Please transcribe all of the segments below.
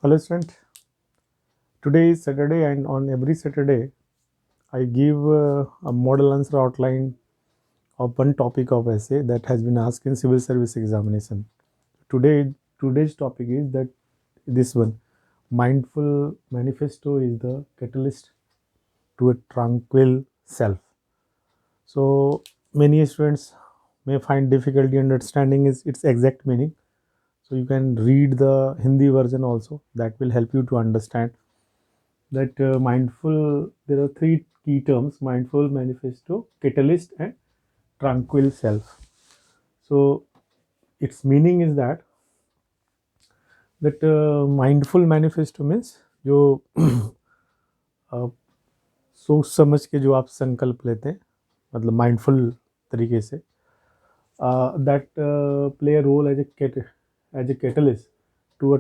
Hello student, today is Saturday and on every Saturday I give a model answer outline of one topic of essay that has been asked in civil service examination. Today's topic is that this one, mindful manifesto is the catalyst to a tranquil self. So many students may find difficulty understanding its exact meaning. So you can read the Hindi version also, that will help you to understand that mindful. There are three key terms: mindful, manifesto, catalyst, and tranquil self. So its meaning is that mindful manifesto means जो सोच समझ के जो आप संकल्प लेते हैं, मतलब माइंडफुल तरीके से, that play a role as a catalyst to a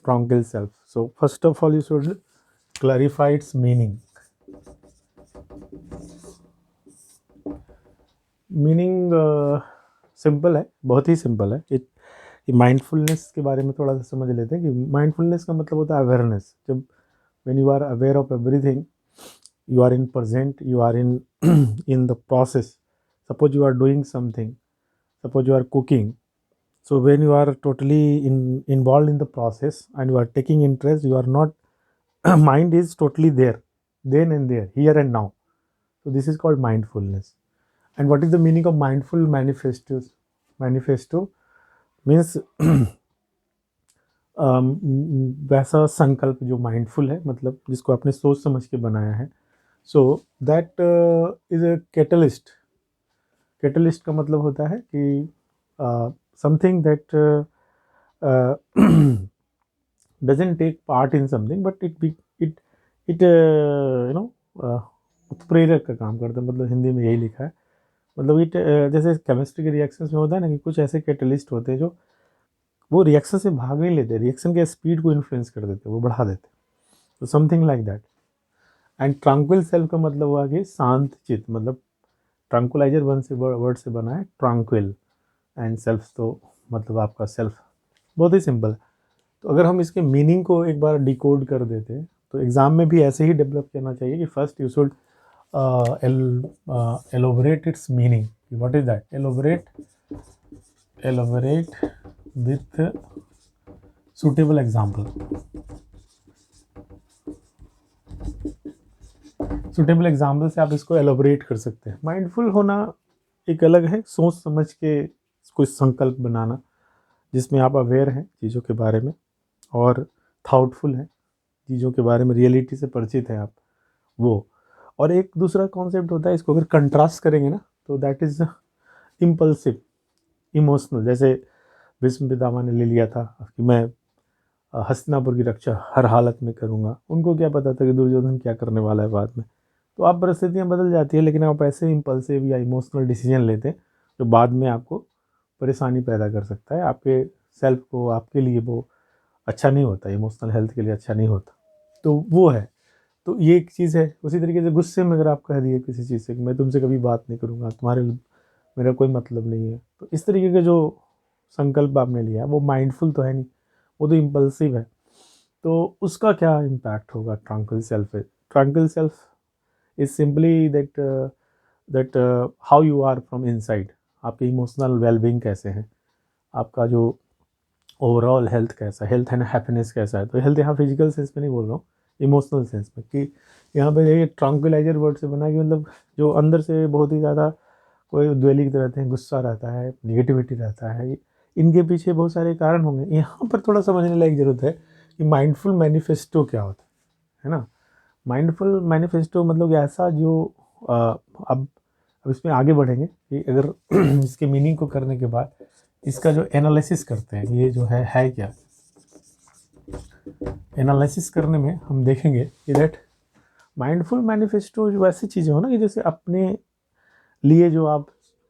tranquil self. So first of all you should clarify its meaning. Meaning simple है, बहुत ही सिंपल है. कि माइंडफुलनेस के बारे में थोड़ा सा समझ लेते हैं कि माइंडफुलनेस का मतलब होता है अवेयरनेस. जब when you are aware of everything, you are in present, you are in in the process. Suppose you are doing something, suppose you are cooking. So when you are totally involved in the process and you are taking interest, you are not mind is totally there, then and there, here and now. So this is called mindfulness. And what is the meaning of mindful manifesto means वैसा संकल्प जो mindful है, मतलब जिसको आपने सोच समझ के बनाया है. So that is a catalyst. Catalyst का मतलब होता है कि something that doesn't take part in something but it उत्प्रेरक का काम करता है. मतलब हिंदी में यही लिखा है. मतलब जैसे केमिस्ट्री के रिएक्शंस में होता है ना कि कुछ ऐसे कैटलिस्ट होते हैं जो वो रिएक्शन से भाग नहीं लेते, रिएक्शन के स्पीड को इन्फ्लुएंस कर देते, वो बढ़ा देते. तो something like that. And tranquil self का मतलब हुआ कि शांत चित्त. मतलब ट्रांकुलाइजर वर्ड से बना है ट्रांक्विल, एंड सेल्फ तो मतलब आपका सेल्फ. बहुत ही सिंपल है. तो अगर हम इसके मीनिंग को एक बार डिकोड कर देते हैं तो एग्ज़ाम में भी ऐसे ही डेवलप करना चाहिए कि first you should elaborate its meaning. What is that? Elaborate with suitable example. Suitable example से आप इसको एलोबरेट कर सकते हैं. माइंडफुल होना एक अलग है, सोच समझ के कुछ संकल्प बनाना जिसमें आप अवेयर हैं चीज़ों के बारे में और थाउटफुल हैं, चीज़ों के बारे में रियलिटी से परिचित हैं आप, वो. और एक दूसरा कॉन्सेप्ट होता है, इसको अगर कंट्रास्ट करेंगे ना तो दैट इज़ इम्पल्सिव, इमोशनल. जैसे भीष्म पितामह ने ले लिया था कि मैं हस्तिनापुर की रक्षा हर हालत में करूँगा. उनको क्या पता था कि दुर्योधन क्या करने वाला है बाद में. तो आप परिस्थितियाँ बदल जाती है, लेकिन आप ऐसे इम्पल्सिव या इमोशनल डिसीजन लेते हैं जो बाद में आपको परेशानी पैदा कर सकता है. आपके सेल्फ को, आपके लिए वो अच्छा नहीं होता, इमोशनल हेल्थ के लिए अच्छा नहीं होता. तो वो है. तो ये एक चीज़ है. उसी तरीके से गुस्से में अगर आप कह दिए किसी चीज़ से कि मैं तुमसे कभी बात नहीं करूँगा, तुम्हारे मेरा कोई मतलब नहीं है, तो इस तरीके का जो संकल्प आपने लिया है वो माइंडफुल तो है नहीं, वो तो इम्पल्सिव है. तो उसका क्या इम्पैक्ट होगा ट्रांक्विल सेल्फ पे? Tranquil self is simply that how you are from inside. आपके इमोशनल वेलबींग कैसे हैं, आपका जो ओवरऑल हेल्थ कैसा, हेल्थ एंड हैप्पीनेस कैसा है. तो हेल्थ यहाँ फिजिकल सेंस में नहीं बोल रहा हूँ, इमोशनल सेंस में. कि यहाँ पे ये ट्रांक्विलाइजर वर्ड से बना कि मतलब जो अंदर से बहुत ही ज़्यादा कोई उद्वेलित रहते हैं, गुस्सा रहता है, निगेटिविटी रहता है, इनके पीछे बहुत सारे कारण होंगे. यहाँ पर थोड़ा समझने लायक ज़रूरत है कि माइंडफुल मैनिफेस्टो क्या होता है ना. माइंडफुल मैनिफेस्टो मतलब ऐसा जो अब इसमें आगे बढ़ेंगे कि अगर इसके मीनिंग को करने के बाद इसका जो एनालिसिस करते हैं, ये जो है क्या. एनालिसिस करने में हम देखेंगे कि दैट माइंडफुल मैनिफेस्टो जो ऐसी चीज़ें हो ना कि जैसे अपने लिए जो आप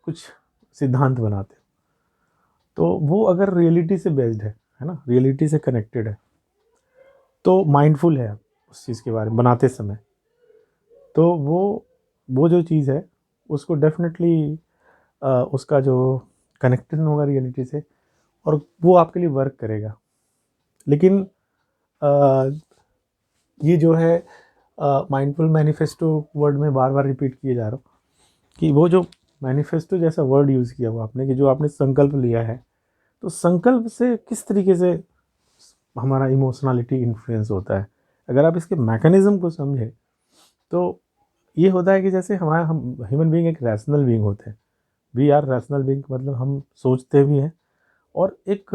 कुछ सिद्धांत बनाते हो, तो वो अगर रियलिटी से बेस्ड है ना, रियलिटी से कनेक्टेड है, तो माइंडफुल है आप उस चीज़ के बारे में बनाते समय. तो वो जो चीज़ है उसको डेफिनेटली उसका जो कनेक्टेड होगा रियलिटी से, और वो आपके लिए वर्क करेगा. लेकिन ये जो है माइंडफुल मैनिफेस्टो वर्ड में बार बार रिपीट किए जा रहा हूँ कि वो जो मैनिफेस्टो जैसा वर्ड यूज़ किया हुआ आपने, कि जो आपने संकल्प लिया है, तो संकल्प से किस तरीके से हमारा इमोशनलिटी इन्फ्लुएंस होता है। अगर आप इसके मैकेनिज्म को समझें तो ये होता है कि जैसे हमारा हम ह्यूमन बीइंग एक रैशनल बीइंग होते हैं। वी आर रैशनल बीइंग, मतलब हम सोचते भी हैं, और एक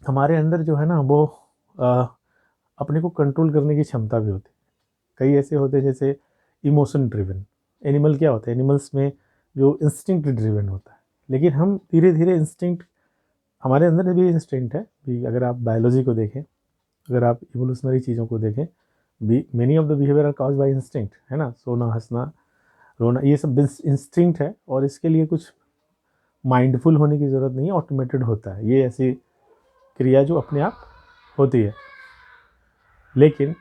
हमारे अंदर जो है ना वो अ, अपने को कंट्रोल करने की क्षमता भी होती है। कई ऐसे होते हैं जैसे इमोशन ड्रिवन एनिमल। क्या होता है एनिमल्स में, जो इंस्टिंक्ट ड्रिवन होता है, लेकिन हम धीरे धीरे इंस्टिंक्ट, हमारे अंदर भी इंस्टिंक्ट है भी। अगर आप बायोलॉजी को देखें, अगर आप इवोल्यूशनरी चीज़ों को देखें, भी many of the behaviour are cause by instinct, है ना। सोना, हंसना, रोना, ये सब इंस्टिंक्ट है, और इसके लिए कुछ माइंडफुल होने की ज़रूरत नहीं है, ऑटोमेटेड होता है। ये ऐसी क्रिया जो अपने आप होती है। लेकिन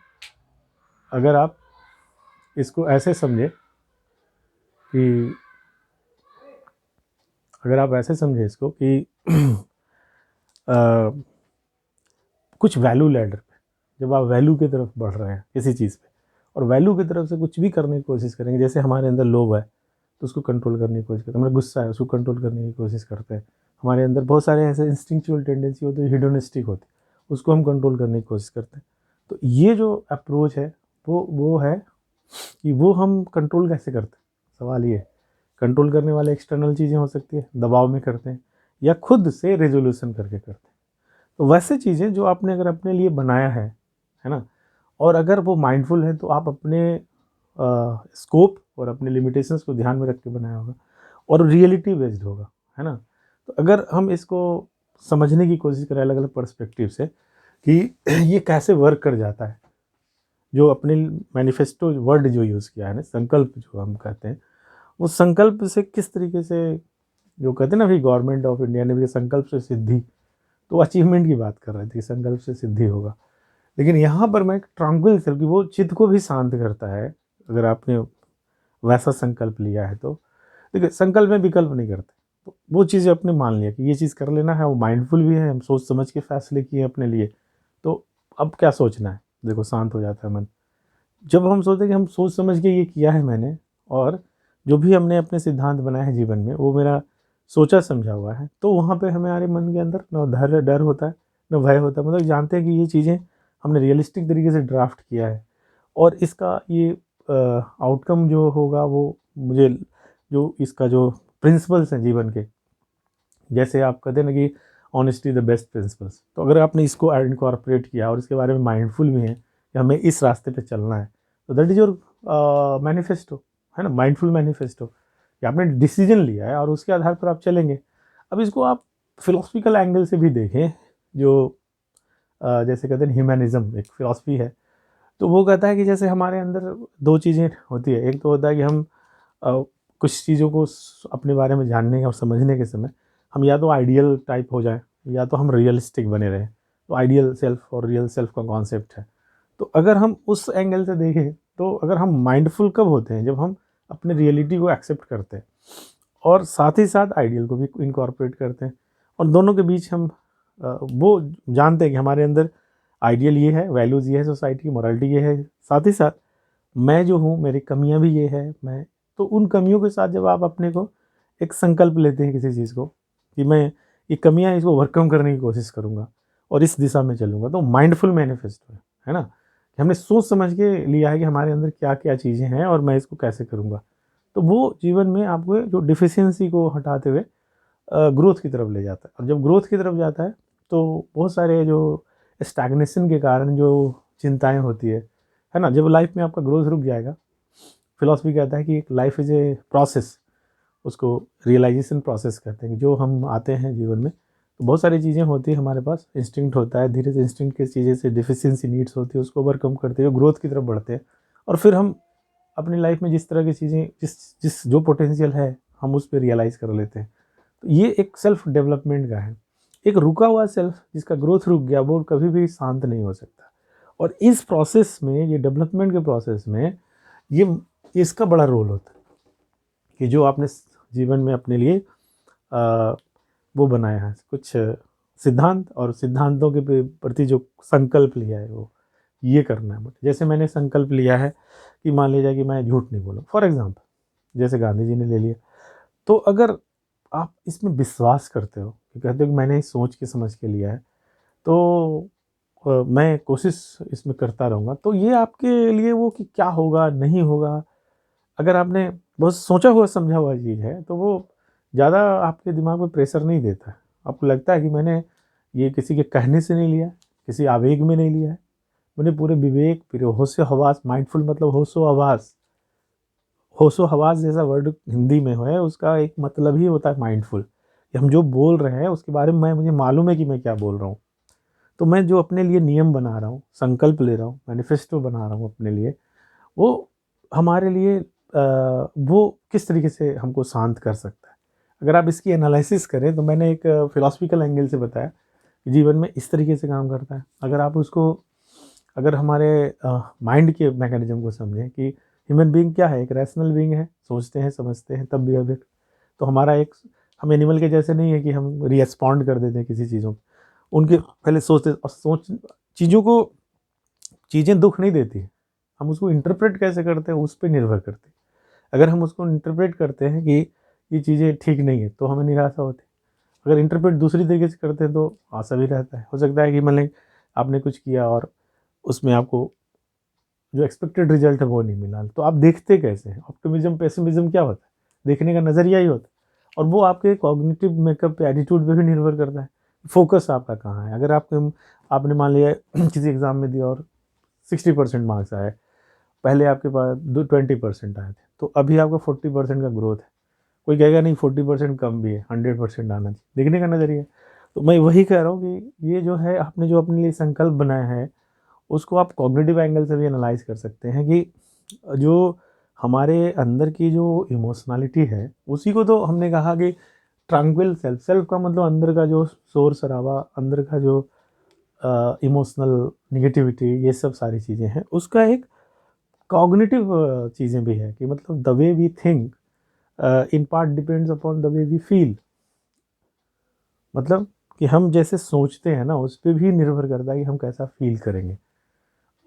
अगर आप इसको ऐसे समझे कि, अगर आप ऐसे समझे इसको कि कुछ वैल्यू लैडर पे, जब आप वैल्यू की तरफ बढ़ रहे हैं किसी चीज़ पे, और वैल्यू की तरफ से कुछ भी करने की कोशिश करेंगे, जैसे हमारे अंदर लोभ है तो उसको कंट्रोल करने की कोशिश करते हैं, हमारा गुस्सा है उसको कंट्रोल करने की कोशिश करते हैं, हमारे अंदर बहुत सारे ऐसे इंस्टिंक्चुअल टेंडेंसी होती है, हिडोनिस्टिक होती है, उसको हम कंट्रोल करने की कोशिश करते हैं। तो ये जो अप्रोच है वो है कि वो हम कंट्रोल कैसे करते हैं। सवाल ये है, कंट्रोल करने वाले एक्सटर्नल चीज़ें हो सकती है, दबाव में करते हैं, या खुद से रेजोल्यूशन करके करते हैं। तो वैसे चीज़ें जो आपने अगर अपने लिए बनाया है ना, और अगर वो माइंडफुल है तो आप अपने स्कोप और अपने लिमिटेशंस को ध्यान में रख के बनाया होगा, और रियलिटी बेस्ड होगा, है ना। तो अगर हम इसको समझने की कोशिश करें अलग अलग पर्सपेक्टिव से कि ये कैसे वर्क कर जाता है, जो अपने मैनिफेस्टो वर्ड जो यूज़ किया है ना, संकल्प जो हम कहते हैं, वो संकल्प से किस तरीके से, जो कहते हैं ना अभी गवर्नमेंट ऑफ इंडिया ने भी संकल्प से सिद्धि, तो अचीवमेंट की बात कर रहे थे, संकल्प से सिद्धि होगा। लेकिन यहाँ पर मैं एक ट्रांक्विल सेल्फ, कि वो चित्त को भी शांत करता है अगर आपने वैसा संकल्प लिया है तो। देखिए संकल्प में विकल्प नहीं करते, तो वो चीज़ आपने मान लिया कि ये चीज़ कर लेना है, वो माइंडफुल भी है, हम सोच समझ के फैसले किए अपने लिए, तो अब क्या सोचना है, देखो शांत हो जाता है मन। जब हम सोचते हैं कि हम सोच समझ के ये किया है मैंने, और जो भी हमने अपने सिद्धांत बनाए हैं जीवन में वो मेरा सोचा समझा हुआ है, तो वहाँ पे हमारे मन के अंदर न धैर्य डर होता है, न भय होता है। मतलब जानते हैं कि ये चीज़ें हमने रियलिस्टिक तरीके से ड्राफ्ट किया है, और इसका ये आउटकम जो होगा वो मुझे, जो इसका जो प्रिंसिपल्स हैं जीवन के, जैसे आप कहते हैं ना कि ऑनेस्टी द बेस्ट प्रिंसिपल्स, तो अगर आपने इसको इनकॉर्पोरेट किया और इसके बारे में माइंडफुल भी है कि हमें इस रास्ते पे चलना है, तो दैट इज योर मैनिफेस्टो, है ना, माइंडफुल मैनिफेस्टो, कि आपने डिसीजन लिया है और उसके आधार पर आप चलेंगे। अब इसको आप फिलोसफिकल एंगल से भी देखें, जो जैसे कहते हैं ह्यूमैनिज्म एक फिलॉसफी है, तो वो कहता है कि जैसे हमारे अंदर दो चीज़ें होती है। एक तो होता है कि हम अ, कुछ चीज़ों को अपने बारे में जानने और समझने के समय हम या तो आइडियल टाइप हो जाए, या तो हम रियलिस्टिक बने रहें। तो आइडियल सेल्फ और रियल सेल्फ का कॉन्सेप्ट है। तो अगर हम उस एंगल से देखें, तो अगर हम माइंडफुल कब होते हैं, जब हम अपने रियलिटी को एक्सेप्ट करते हैं और साथ ही साथ आइडियल को भी इनकॉर्पोरेट करते हैं, और दोनों के बीच हम वो जानते हैं कि हमारे अंदर आइडियल ये है, वैल्यूज़ ये है, सोसाइटी की मोरालिटी ये है, साथ ही साथ मैं जो हूँ मेरी कमियाँ भी ये है। मैं, तो उन कमियों के साथ जब आप अपने को एक संकल्प लेते हैं किसी चीज़ को, कि मैं ये कमियाँ हैं इसको ओवरकम करने की कोशिश करूँगा और इस दिशा में चलूँगा, तो माइंडफुल मैनिफेस्टो है ना, कि हमने सोच समझ के लिया है कि हमारे अंदर क्या क्या चीज़ें हैं और मैं इसको कैसे करूँगा। तो वो जीवन में आपको जो डिफिशियंसी को हटाते हुए ग्रोथ की तरफ ले जाता है, और जब ग्रोथ की तरफ जाता है तो बहुत सारे जो स्टैग्नेशन के कारण जो चिंताएं होती है ना, जब लाइफ में आपका ग्रोथ रुक जाएगा, फिलॉसफी कहता है कि एक लाइफ इज़ ए प्रोसेस, उसको रियलाइजेशन प्रोसेस कहते हैं, कि जो हम आते हैं जीवन में तो बहुत सारी चीज़ें होती है हमारे पास, इंस्टिंक्ट होता है, धीरे से इंस्टिंक्ट की चीज़ें से डिफिशियंसी नीड्स होती है उसको ओवरकम करते हुए ग्रोथ की तरफ बढ़ते हैं, और फिर हम अपनी लाइफ में जिस तरह की चीज़ें, जिस जिस जो पोटेंशियल है हम उस पर रियलाइज़ कर लेते हैं। तो ये एक सेल्फ डेवलपमेंट का है। एक रुका हुआ सेल्फ जिसका ग्रोथ रुक गया वो कभी भी शांत नहीं हो सकता, और इस प्रोसेस में, ये डेवलपमेंट के प्रोसेस में, ये इसका बड़ा रोल होता है कि जो आपने जीवन में अपने लिए वो बनाया है, कुछ सिद्धांत और सिद्धांतों के प्रति जो संकल्प लिया है वो ये करना है मुझे। जैसे मैंने संकल्प लिया है कि मान लीजिए कि मैं झूठ नहीं बोलूँ, फॉर एग्जांपल जैसे गांधी जी ने ले लिया। तो अगर आप इसमें विश्वास करते हो कि कहते हो कि मैंने सोच के समझ के लिया है, तो मैं कोशिश इसमें करता रहूँगा, तो ये आपके लिए वो कि क्या होगा नहीं होगा, अगर आपने बहुत सोचा हुआ समझा हुआ चीज़ है तो वो ज़्यादा आपके दिमाग में प्रेशर नहीं देता है। आपको लगता है कि मैंने ये किसी के कहने से नहीं लिया, किसी आवेग में नहीं लिया है, मैंने पूरे विवेक, पूरे होशो हवास, माइंडफुल मतलब होशो हवास, होशो हवास जैसा वर्ड हिंदी में है, उसका एक मतलब ही होता है माइंडफुल, कि हम जो बोल रहे हैं उसके बारे में मुझे मालूम है कि मैं क्या बोल रहा हूँ। तो मैं जो अपने लिए नियम बना रहा हूँ, संकल्प ले रहा हूँ, मैनिफेस्टो बना रहा हूँ अपने लिए, वो हमारे लिए वो किस तरीके से हमको शांत कर सकता है। अगर आप इसकी एनालिसिस करें तो मैंने एक फिलॉसफिकल एंगल से बताया कि जीवन में इस तरीके से काम करता है। अगर आप उसको, अगर हमारे माइंड के मैकेनिज्म को समझें कि ह्यूमन बीइंग क्या है, एक रैशनल बीइंग है, सोचते हैं समझते हैं तब भी अभी, तो हमारा एक, हम एनिमल के जैसे नहीं है कि हम रिस्पॉन्ड कर देते हैं किसी चीज़ों को, उनके पहले सोचते और सोच चीज़ों को, चीज़ें दुख नहीं देती, हम उसको इंटरप्रेट कैसे करते हैं उस पर निर्भर करती है। अगर हम उसको इंटरप्रेट करते हैं कि ये चीज़ें ठीक नहीं है तो हमें निराशा होती है, अगर इंटरप्रेट दूसरी तरीके से करते हैं तो आशा भी रहता है। हो सकता है कि मतलब आपने कुछ किया और उसमें आपको जो एक्सपेक्टेड रिजल्ट है वो नहीं मिला, तो आप देखते कैसे हैं, ऑप्टिमिज्म पेसिमिज्म क्या होता है, देखने का नज़रिया ही होता है। और वो आपके कॉग्निटिव मेकअप पे, एटीट्यूड पे भी निर्भर करता है, फोकस आपका कहाँ है। अगर आपने मान लिया किसी एग्ज़ाम में दिया और 60% मार्क्स आए, पहले आपके पास 20% आए थे, तो अभी आपका 40% का ग्रोथ है, कोई कहेगा नहीं 40% कम भी है, 100% आना चाहिए, देखने का नज़रिया। तो मैं वही कह रहा हूँ कि ये जो है आपने जो अपने लिए संकल्प बनाया है उसको आप कॉग्निटिव एंगल से भी एनालाइज कर सकते हैं कि जो हमारे अंदर की जो इमोशनलिटी है उसी को, तो हमने कहा कि ट्रैंक्विल सेल्फ, सेल्फ का मतलब अंदर का जो शोर शराबा, अंदर का जो इमोशनल निगेटिविटी, ये सब सारी चीज़ें हैं, उसका एक कॉग्निटिव चीज़ें भी है कि मतलब the way we think in part depends upon the way we feel, मतलब कि हम जैसे सोचते हैं ना उस पर भी निर्भर करता है कि हम कैसा फील करेंगे।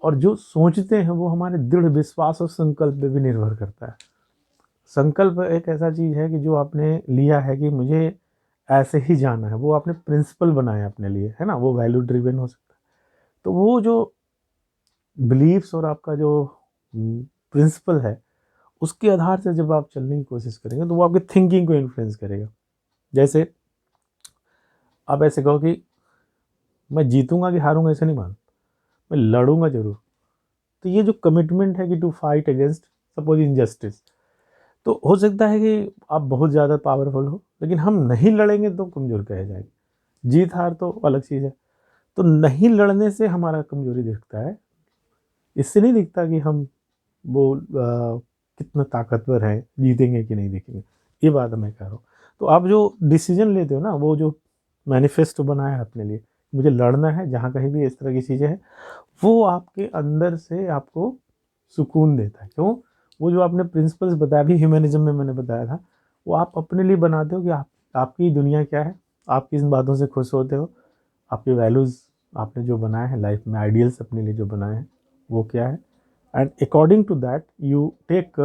और जो सोचते हैं वो हमारे दृढ़ विश्वास और संकल्प पे भी निर्भर करता है। संकल्प एक ऐसा चीज़ है कि जो आपने लिया है कि मुझे ऐसे ही जाना है, वो आपने प्रिंसिपल बनाया अपने लिए, है ना, वो वैल्यू ड्रिवन हो सकता है। तो वो जो बिलीव्स और आपका जो प्रिंसिपल है उसके आधार से जब आप चलने की कोशिश करेंगे तो वो आपकी थिंकिंग को इन्फ्लुएंस करेगा। जैसे आप ऐसे कहो कि मैं जीतूंगा कि हारूंगा ऐसे नहीं मान, मैं लड़ूंगा जरूर। तो ये जो कमिटमेंट है कि to fight against suppose injustice, तो हो सकता है कि आप बहुत ज़्यादा पावरफुल हो लेकिन हम नहीं लड़ेंगे तो कमज़ोर कहे जाएंगे। जीत हार तो अलग चीज़ है। तो नहीं लड़ने से हमारा कमज़ोरी दिखता है, इससे नहीं दिखता कि हम वो कितना ताकतवर है, जीतेंगे कि नहीं देखेंगे। ये बात मैं कह रहा हूँ। तो आप जो डिसीजन लेते हो ना, वो जो मैनिफेस्टो बनाया है अपने लिए, मुझे लड़ना है जहाँ कहीं भी इस तरह की चीज़ें हैं, वो आपके अंदर से आपको सुकून देता है। क्यों? वो जो आपने प्रिंसिपल्स बताया, भी ह्यूमनिज्म में मैंने बताया था, वो आप अपने लिए बनाते हो कि आपकी दुनिया क्या है, आप किन बातों से खुश होते हो, आपके वैल्यूज़, आपने जो बनाए हैं लाइफ में, आइडियल्स अपने लिए जो बनाए हैं वो क्या है, and according to that you take,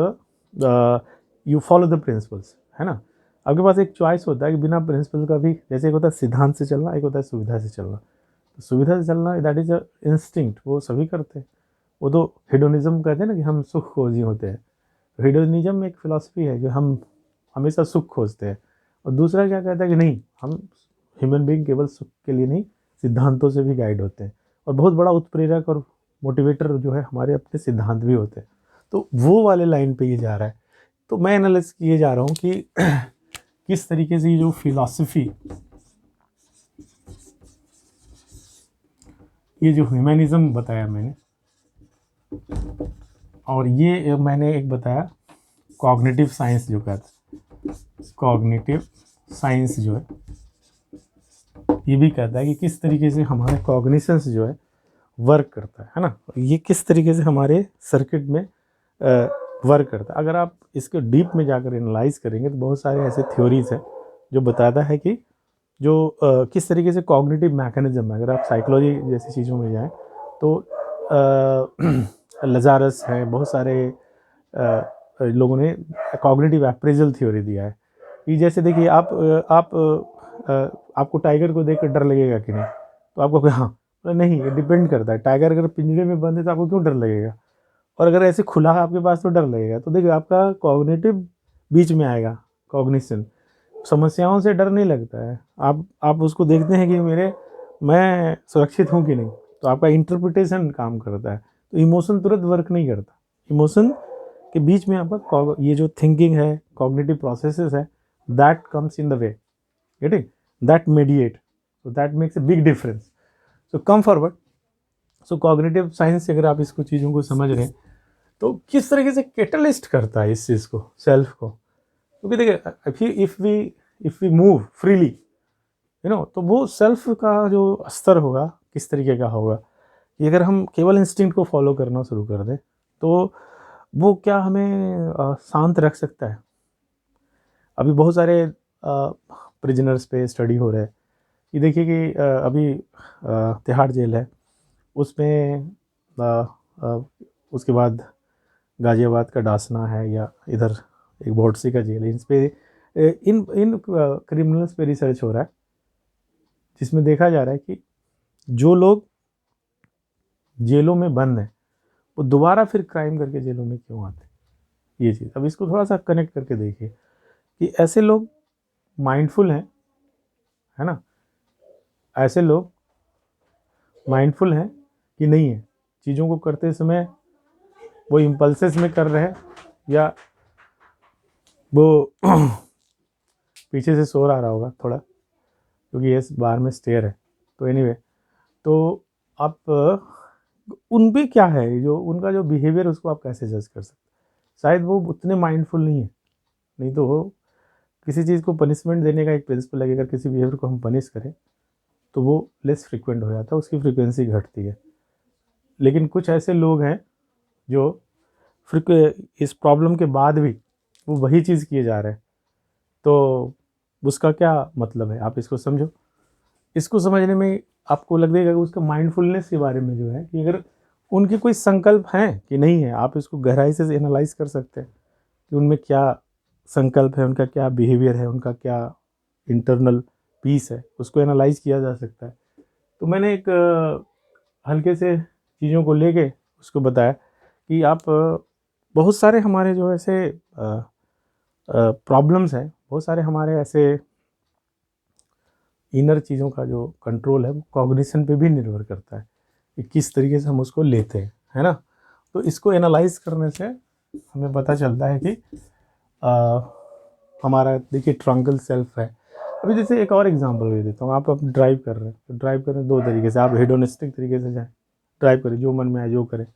you follow the principles, है ना। आपके पास एक चॉइस होता है कि बिना प्रिंसिपल का भी, जैसे एक होता है सिद्धांत से चलना, एक होता है सुविधा से चलना। तो सुविधा से चलना दैट इज़ अ इंस्टिंक्ट, वो सभी करते हैं। वो तो हेडोनिज्म कहते हैं ना कि हम सुख खोजी होते हैं। तो हेडोनिज्म एक फिलॉसफी है कि हम हमेशा सुख खोजते हैं। और दूसरा क्या कहता है कि नहीं, हम ह्यूमन बीइंग केवल सुख के लिए नहीं, सिद्धांतों से भी गाइड होते हैं। और बहुत बड़ा उत्प्रेरक और मोटिवेटर जो है हमारे अपने सिद्धांत भी होते हैं। तो वो वाले लाइन पे ये जा रहा है। तो मैं एनालिसिस किए जा रहा हूँ कि किस तरीके से ये जो फिलॉसफी, ये जो ह्यूमनिज्म बताया मैंने, और ये मैंने एक बताया कॉग्निटिव साइंस जो कहता है, कॉग्निटिव साइंस जो है ये भी कहता है कि किस तरीके से हमारा कॉग्निशंस जो है वर्क करता है ना, ये किस तरीके से हमारे सर्किट में वर्क करता है। अगर आप इसके डीप में जाकर एनालाइज करेंगे तो बहुत सारे ऐसे थ्योरीज हैं जो बताता है कि जो किस तरीके से कॉग्निटिव मैकेनिज्म है, अगर आप साइकोलॉजी जैसी चीज़ों में जाएं तो लजारस है, बहुत सारे लोगों ने कॉग्निटिव अप्रेजल थ्योरी दिया है कि जैसे देखिए आपको टाइगर को देख कर डर लगेगा कि नहीं, तो आपको हाँ नहीं, ये डिपेंड करता है। टाइगर अगर पिंजरे में बंद है तो आपको क्यों डर लगेगा, और अगर ऐसे खुला है आपके पास तो डर लगेगा। तो देखिए आपका कॉग्निटिव बीच में आएगा, कॉग्निशन, समस्याओं से डर नहीं लगता है। आप उसको देखते हैं कि मैं सुरक्षित हूँ कि नहीं, तो आपका इंटरप्रिटेशन काम करता है। तो इमोशन तुरंत वर्क नहीं करता, इमोशन के बीच में आपका ये जो थिंकिंग है, कॉग्निटिव प्रोसेसेस है, that comes in the way, getting that mediate, so that makes a big difference. So come forward. So cognitive science से अगर आप इसको चीज़ों को समझ रहे हैं तो किस तरीके से कैटलिस्ट करता है इस चीज़ को, सेल्फ को। क्योंकि देखिए इफ़ वी मूव फ्रीली तो वो सेल्फ का जो स्तर होगा किस तरीके का होगा कि अगर हम केवल इंस्टिंक्ट को फॉलो करना शुरू कर दें तो वो क्या हमें शांत रख सकता है। अभी बहुत सारे प्रिजनर्स पे स्टडी हो रहा है कि देखिए कि अभी तिहाड़ जेल है, उसमें उसके बाद गाज़ियाबाद का डासना है, या इधर एक बोर्डसी का जेल है, इन पे इन क्रिमिनल्स पे रिसर्च हो रहा है जिसमें देखा जा रहा है कि जो लोग जेलों में बंद हैं वो दोबारा फिर क्राइम करके जेलों में क्यों आते हैं। ये चीज़ अब इसको थोड़ा सा कनेक्ट करके देखिए कि ऐसे लोग माइंडफुल हैं, है ना, ऐसे लोग माइंडफुल हैं कि नहीं है, चीज़ों को करते समय वो इम्पल्सेस में कर रहे हैं या वो पीछे से शोर आ रहा होगा थोड़ा क्योंकि ये बाहर में स्टेयर है। तो एनीवे तो आप उन पे क्या है, जो उनका जो बिहेवियर उसको आप कैसे जज कर सकते, शायद वो उतने माइंडफुल नहीं है। नहीं तो वो किसी चीज़ को पनिशमेंट देने का एक प्रिंसिपल है कि अगर किसी बिहेवियर को हम पनिश करें तो वो लेस फ्रिक्वेंट हो जाता है, उसकी फ्रिक्वेंसी घटती है। लेकिन कुछ ऐसे लोग हैं जो इस प्रॉब्लम के बाद भी वो वही चीज़ किए जा रहे हैं, तो उसका क्या मतलब है, आप इसको समझो। इसको समझने में आपको लगेगा कि उसका माइंडफुलनेस के बारे में जो है कि अगर उनके कोई संकल्प हैं कि नहीं है, आप इसको गहराई से एनालाइज कर सकते हैं कि उनमें क्या संकल्प है, उनका क्या बिहेवियर है, उनका क्या इंटरनल पीस है, उसको एनालाइज किया जा सकता है। तो मैंने एक हल्के से चीज़ों को लेके उसको बताया कि आप बहुत सारे हमारे जो ऐसे प्रॉब्लम्स हैं, बहुत सारे हमारे ऐसे इनर चीज़ों का जो कंट्रोल है वो कॉग्निशन पे भी निर्भर करता है कि किस तरीके से हम उसको लेते हैं, है ना। तो इसको एनालाइज करने से हमें पता चलता है कि हमारा देखिए ट्रंकल सेल्फ है। अभी जैसे एक और एग्जांपल दे देता हूँ, आप ड्राइव कर रहे हैं तो ड्राइव करें दो तरीके से, आप हेडोनिस्टिक तरीके से जाएँ, ड्राइव करें जो मन में आए जो करें,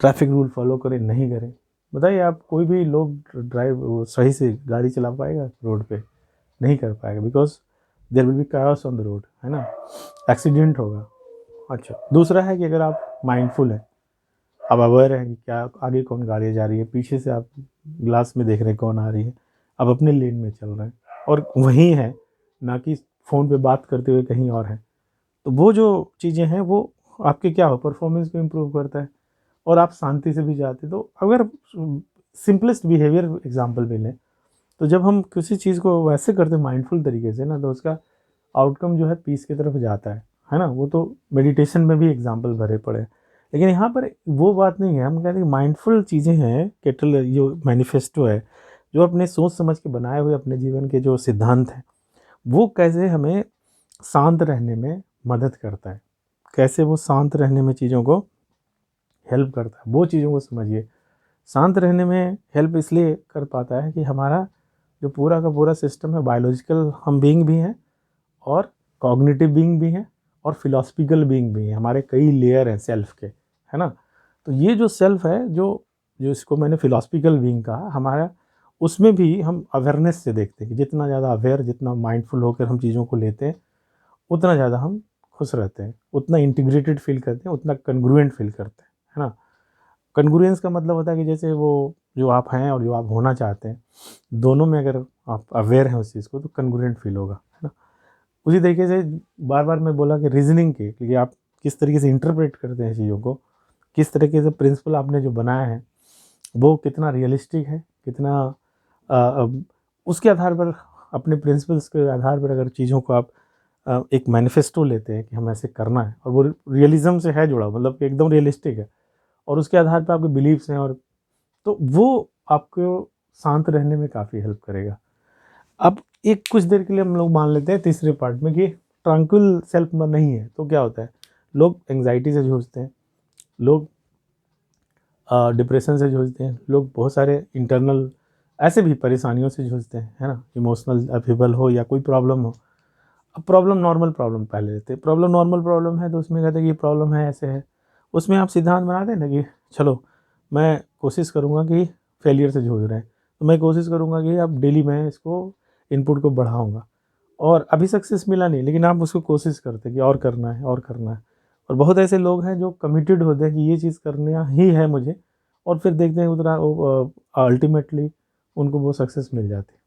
ट्रैफिक रूल फॉलो करें नहीं करें। बताइए आप कोई भी लोग ड्राइव सही से गाड़ी चला पाएगा रोड पे, नहीं कर पाएगा, because there will be chaos on the road, है ना, एक्सीडेंट होगा। अच्छा, दूसरा है कि अगर आप माइंडफुल हैं, आप अवेयर हैं कि क्या आगे कौन गाड़ी जा रही है, पीछे से आप ग्लास में देख रहे हैं कौन आ रही है, आप अपने लेन में चल रहे हैं और वहीं है, ना कि फ़ोन पे बात करते हुए कहीं और है, तो वो जो चीज़ें हैं वो आपके क्या हो परफॉर्मेंस को इम्प्रूव करता है और आप शांति से भी जाते। तो अगर सिंपलेस्ट बिहेवियर एग्जांपल भी लें तो जब हम किसी चीज़ को वैसे करते हैं माइंडफुल तरीके से ना, तो उसका आउटकम जो है पीस की तरफ जाता है ना। वो तो मेडिटेशन में भी एग्जांपल भरे पड़े हैं, लेकिन यहाँ पर वो बात नहीं है। हम कहते हैं माइंडफुल चीज़ें हैं, केटल जो मैनिफेस्टो है, जो अपने सोच समझ के बनाए हुए अपने जीवन के जो सिद्धांत हैं, वो कैसे हमें शांत रहने में मदद करता है, कैसे वो शांत रहने में चीज़ों को हेल्प करता है, वो चीज़ों को समझिए। शांत रहने में हेल्प इसलिए कर पाता है कि हमारा जो पूरा का पूरा सिस्टम है, बायोलॉजिकल हम बीइंग भी हैं और कॉग्निटिव बीइंग भी हैं और फिलॉसफिकल बीइंग भी हैं। हमारे कई लेयर हैं सेल्फ के, है ना। तो ये जो सेल्फ है, जो जो इसको मैंने फिलॉसफिकल बीइंग कहा, हमारा उसमें भी हम अवेयरनेस से देखते हैं कि जितना ज़्यादा अवेयर, जितना माइंडफुल होकर हम चीज़ों को लेते हैं, उतना ज़्यादा हम खुश रहते हैं, उतना इंटीग्रेटेड फील करते हैं, उतना कन्ग्रुएंट फील करते हैं, है ना। कन्ग्रुएंस का मतलब होता है कि जैसे वो जो आप हैं और जो आप होना चाहते हैं, दोनों में अगर आप अवेयर हैं उस चीज़ को, तो कन्ग्रुएंट फील होगा, है ना। उसी तरीके से बार बार मैं बोला कि रीजनिंग के, क्योंकि आप किस तरीके से इंटरप्रेट करते हैं चीज़ों को, किस तरीके से प्रिंसिपल आपने जो बनाया है वो कितना रियलिस्टिक है, कितना उसके आधार पर, अपने प्रिंसिपल्स के आधार पर अगर चीज़ों को आप एक मैनिफेस्टो लेते हैं कि हम ऐसे करना है और वो रियलिज्म से है जुड़ा, मतलब कि एकदम रियलिस्टिक है, और उसके आधार पर आपके बिलीव्स हैं, और तो वो आपको शांत रहने में काफ़ी हेल्प करेगा। अब एक कुछ देर के लिए हम लोग मान लेते हैं तीसरे पार्ट में कि ट्रंक्विल सेल्फ में नहीं है तो क्या होता है। लोग एंग्जाइटी से जूझते हैं, लोग डिप्रेशन से जूझते हैं, लोग बहुत सारे इंटरनल ऐसे भी परेशानियों से जूझते हैं, है ना, इमोशनल अपीबल हो या कोई प्रॉब्लम हो। अब प्रॉब्लम नॉर्मल प्रॉब्लम पहले लेते हैं, प्रॉब्लम नॉर्मल प्रॉब्लम है तो उसमें कहते हैं कि ये प्रॉब्लम है, ऐसे है। उसमें आप सिद्धांत बना दें ना कि चलो मैं कोशिश करूँगा कि फेलियर से जूझ रहे हैं तो मैं कोशिश करूँगा कि अब डेली मैं इसको इनपुट को बढ़ाऊँगा, और अभी सक्सेस मिला नहीं लेकिन आप उसको कोशिश करते हैं कि और करना है और करना है। और बहुत ऐसे लोग हैं जो कमिटेड होते हैं कि ये चीज़ करना ही है मुझे, और फिर देखते हैं उतना अल्टीमेटली उनको वो सक्सेस मिल जाती है।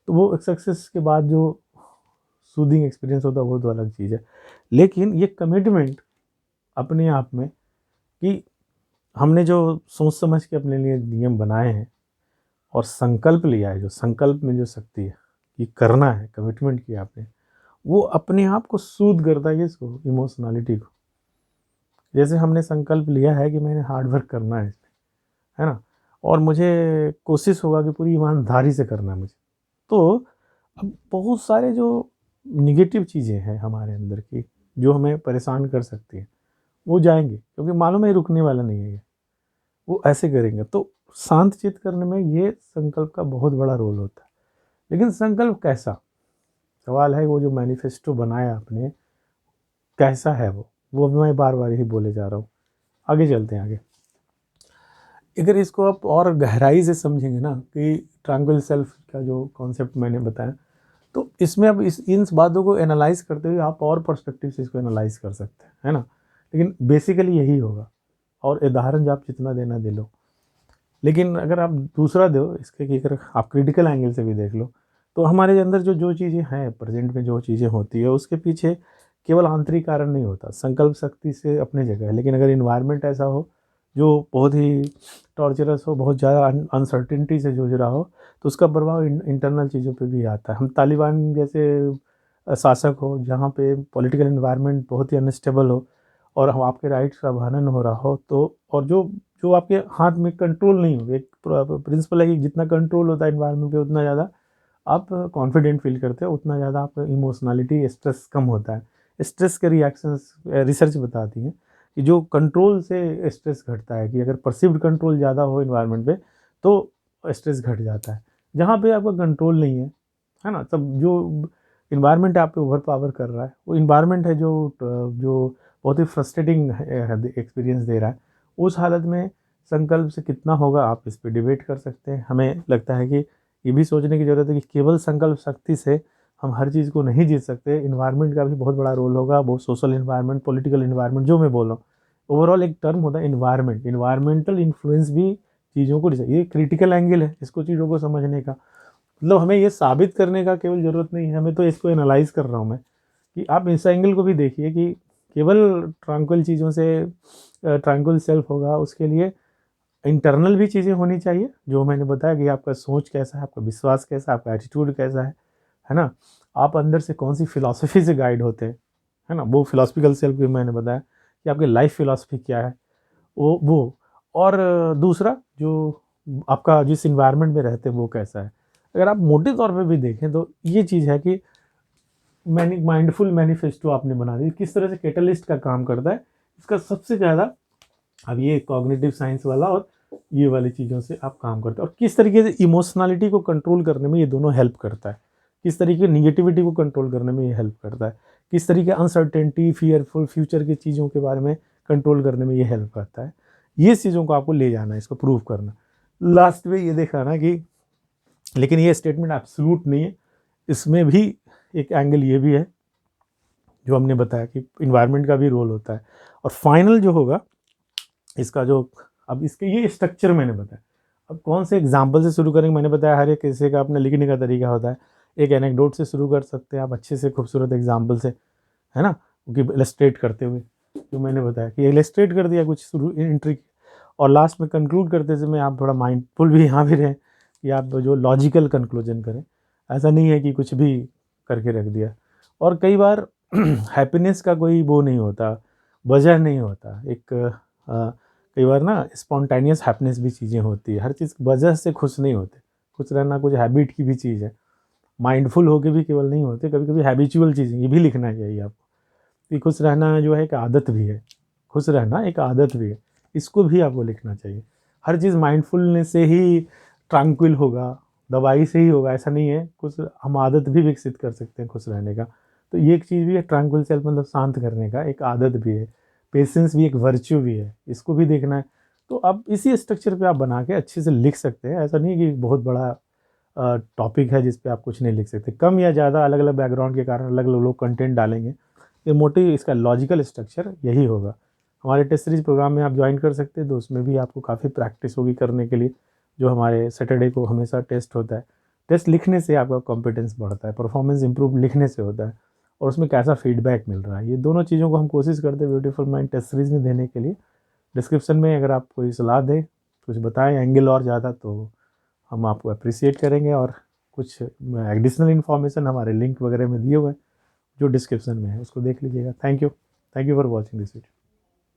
तो वो सक्सेस के बाद जो सूदिंग एक्सपीरियंस होता है वो तो अलग चीज़ है। लेकिन ये कमिटमेंट अपने आप में कि हमने जो सोच समझ के अपने लिए नियम बनाए हैं और संकल्प लिया है, जो संकल्प में जो शक्ति है कि करना है, कमिटमेंट किया आपने, वो अपने आप को सूद करता है इसको, इमोशनलिटी को। जैसे हमने संकल्प लिया है कि मैंने हार्ड वर्क करना है इसमें, है ना, और मुझे कोशिश होगा कि पूरी ईमानदारी से करना है मुझे, तो अब बहुत सारे जो निगेटिव चीज़ें हैं हमारे अंदर की जो हमें परेशान कर सकती हैं वो जाएंगे, क्योंकि मालूम है ये रुकने वाला नहीं है ये, वो ऐसे करेंगे। तो शांत चित्त करने में ये संकल्प का बहुत बड़ा रोल होता है। लेकिन संकल्प कैसा, सवाल है। वो जो मैनिफेस्टो बनाया आपने कैसा है वो मैं बार बार यही बोले जा रहा हूँ। आगे चलते हैं आगे। अगर इसको आप और गहराई से समझेंगे ना कि ट्रांक्विल सेल्फ का जो कॉन्सेप्ट मैंने बताया, तो इसमें अब इन बातों को एनालाइज करते हुए आप और पर्सपेक्टिव से इसको एनालाइज कर सकते हैं, है ना। लेकिन बेसिकली यही होगा, और उदाहरण जो आप जितना देना दे लो। लेकिन अगर आप दूसरा दो इसके कि अगर आप क्रिटिकल एंगल से भी देख लो, तो हमारे अंदर जो जो चीज़ें हैं प्रेजेंट में, जो चीज़ें होती है उसके पीछे केवल आंतरिक कारण नहीं होता। संकल्प शक्ति से अपनी जगह है, लेकिन अगर इन्वायरमेंट ऐसा हो जो बहुत ही टॉर्चरस हो, बहुत ज़्यादा अनसर्टिनिटी से जूझ रहा हो, तो उसका प्रभाव इंटरनल चीज़ों पे भी आता है। हम तालिबान जैसे शासक हो जहाँ पे पॉलिटिकल इन्वायरमेंट बहुत ही अनस्टेबल हो और हम आपके राइट्स का हनन हो रहा हो, तो और जो जो आपके हाथ में कंट्रोल नहीं हो। एक प्रिंसिपल है कि जितना कंट्रोल होता है इन्वायरमेंट पे उतना ज़्यादा आप कॉन्फिडेंट फील करते हो, उतना ज़्यादा आपका इमोशनलिटी स्ट्रेस कम होता है। स्ट्रेस के रिएक्शंस रिसर्च बताती हैं कि जो कंट्रोल से स्ट्रेस घटता है, कि अगर परसिव्ड कंट्रोल ज़्यादा हो इन्वायरमेंट पे तो स्ट्रेस घट जाता है। जहाँ पे आपका कंट्रोल नहीं है ना, तब जो इन्वायरमेंट आप पे ओवर पावर कर रहा है, वो इन्वायरमेंट है जो जो बहुत ही फ्रस्ट्रेटिंग एक्सपीरियंस दे रहा है। उस हालत में संकल्प से कितना होगा आप इस पे डिबेट कर सकते हैं। हमें लगता है कि ये भी सोचने की ज़रूरत है कि केवल संकल्प शक्ति से हम हर चीज़ को नहीं जीत सकते। इन्वायरमेंट का भी बहुत बड़ा रोल होगा, वो सोशल इन्वायरमेंट, पॉलिटिकल इन्वायरमेंट जो मैं बोल रहा हूँ। ओवरऑल एक टर्म होता है इन्वायरमेंट, इन्वायरमेंटल इन्फ्लुएंस भी चीज़ों को, ये क्रिटिकल एंगल है इसको चीज़ों को समझने का। मतलब हमें ये साबित करने का केवल ज़रूरत नहीं है, हमें तो इसको एनालाइज कर रहा हूँ मैं कि आप इस एंगल को भी देखिए कि केवल ट्रांक्विल चीज़ों से ट्रांक्विल सेल्फ होगा, उसके लिए इंटरनल भी चीज़ें होनी चाहिए जो मैंने बताया कि आपका सोच कैसा है, आपका विश्वास कैसा है, आपका एटीट्यूड कैसा है ना। आप अंदर से कौन सी फिलॉसफी से गाइड होते हैं, है ना, वो फिलोसफिकल सेल्फ भी मैंने बताया कि आपकी लाइफ फिलॉसफी क्या है वो। और दूसरा जो आपका जिस इन्वायरमेंट में रहते हैं वो कैसा है। अगर आप मोटे तौर पे भी देखें तो ये चीज़ है कि माइंडफुल मैनिफेस्टो आपने बना दी, किस तरह से कैटलिस्ट का काम करता है इसका सबसे ज़्यादा। अब ये कॉग्निटिव साइंस वाला और ये वाली चीज़ों से आप काम करते हैं, और किस तरीके से इमोशनलिटी को कंट्रोल करने में ये दोनों हेल्प करता है, किस तरीके निगेटिविटी को कंट्रोल करने में ये हेल्प करता है, किस तरीके अनसर्टेनिटी, फियरफुल फ्यूचर की चीज़ों के बारे में कंट्रोल करने में ये हेल्प करता है। ये चीज़ों को आपको ले जाना है, इसको प्रूव करना। लास्ट में ये दिखाना कि लेकिन ये स्टेटमेंट एब्सोल्यूट नहीं है, इसमें भी एक एंगल ये भी है जो हमने बताया कि इन्वायरमेंट का भी रोल होता है। और फाइनल जो होगा इसका जो, अब इसके ये स्ट्रक्चर मैंने बताया। अब कौन से एग्जाम्पल से शुरू करेंगे, मैंने बताया हर एक किसी का अपना लिखने का तरीका होता है। एक एनेक्डोट से शुरू कर सकते हैं आप, अच्छे से खूबसूरत एग्जाम्पल से, है ना, क्योंकि इलस्ट्रेट करते हुए जो मैंने बताया कि इलस्ट्रेट कर दिया कुछ शुरू एंट्री, और लास्ट में कंक्लूड करते समय आप थोड़ा माइंडफुल भी यहाँ भी रहें कि आप जो लॉजिकल कंक्लूजन करें। ऐसा नहीं है कि कुछ भी करके रख दिया। और कई बार हैप्पीनेस का कोई वो नहीं होता, वजह नहीं होता, एक कई बार ना स्पॉन्टेनियस हैप्पीनेस भी चीज़ें होती है, हर चीज़ वजह से खुश नहीं होते। खुश रहना कुछ हैबिट की भी चीज़ है, माइंडफुल होके भी केवल नहीं होते, कभी कभी हैबिचुअल चीज़ें ये भी लिखना चाहिए आपको कि खुश रहना जो है एक आदत भी है, खुश रहना एक आदत भी है, इसको भी आपको लिखना चाहिए। हर चीज़ माइंडफुलनेस से ही ट्रैंक्विल होगा, दवाई से ही होगा ऐसा नहीं है, कुछ हम आदत भी विकसित कर सकते हैं खुश रहने का। तो ये एक चीज़ भी है, ट्रैंक्विल सेल्फ मतलब शांत करने का एक आदत भी है, पेशेंस भी एक वर्च्यू भी है, इसको भी देखना है। तो अब इसी स्ट्रक्चर पे आप बना के अच्छे से लिख सकते हैं। ऐसा नहीं कि बहुत बड़ा टॉपिक है जिस पे आप कुछ नहीं लिख सकते, कम या ज़्यादा अलग अलग बैकग्राउंड के कारण अलग अलग लोग कंटेंट डालेंगे, ये मोटिव इसका लॉजिकल स्ट्रक्चर यही होगा। हमारे टेस्ट सीरीज प्रोग्राम में आप ज्वाइन कर सकते हैं, तो उसमें भी आपको काफ़ी प्रैक्टिस होगी करने के लिए, जो हमारे सैटरडे को हमेशा टेस्ट होता है। टेस्ट लिखने से आपका कॉम्पिटेंस बढ़ता है, परफॉर्मेंस इंप्रूव लिखने से होता है, और उसमें कैसा फीडबैक मिल रहा है, ये दोनों चीज़ों को हम कोशिश करते हैं ब्यूटीफुल माइंड टेस्ट सीरीज में देने के लिए। डिस्क्रिप्शन में अगर आप कोई सलाह दें, कुछ बताएं एंगल और ज़्यादा, तो हम आपको अप्रिसिएट करेंगे। और कुछ एडिशनल इन्फॉर्मेशन हमारे लिंक वगैरह में दिए हुए हैं जो डिस्क्रिप्शन में है, उसको देख लीजिएगा। Thank you for watching this video.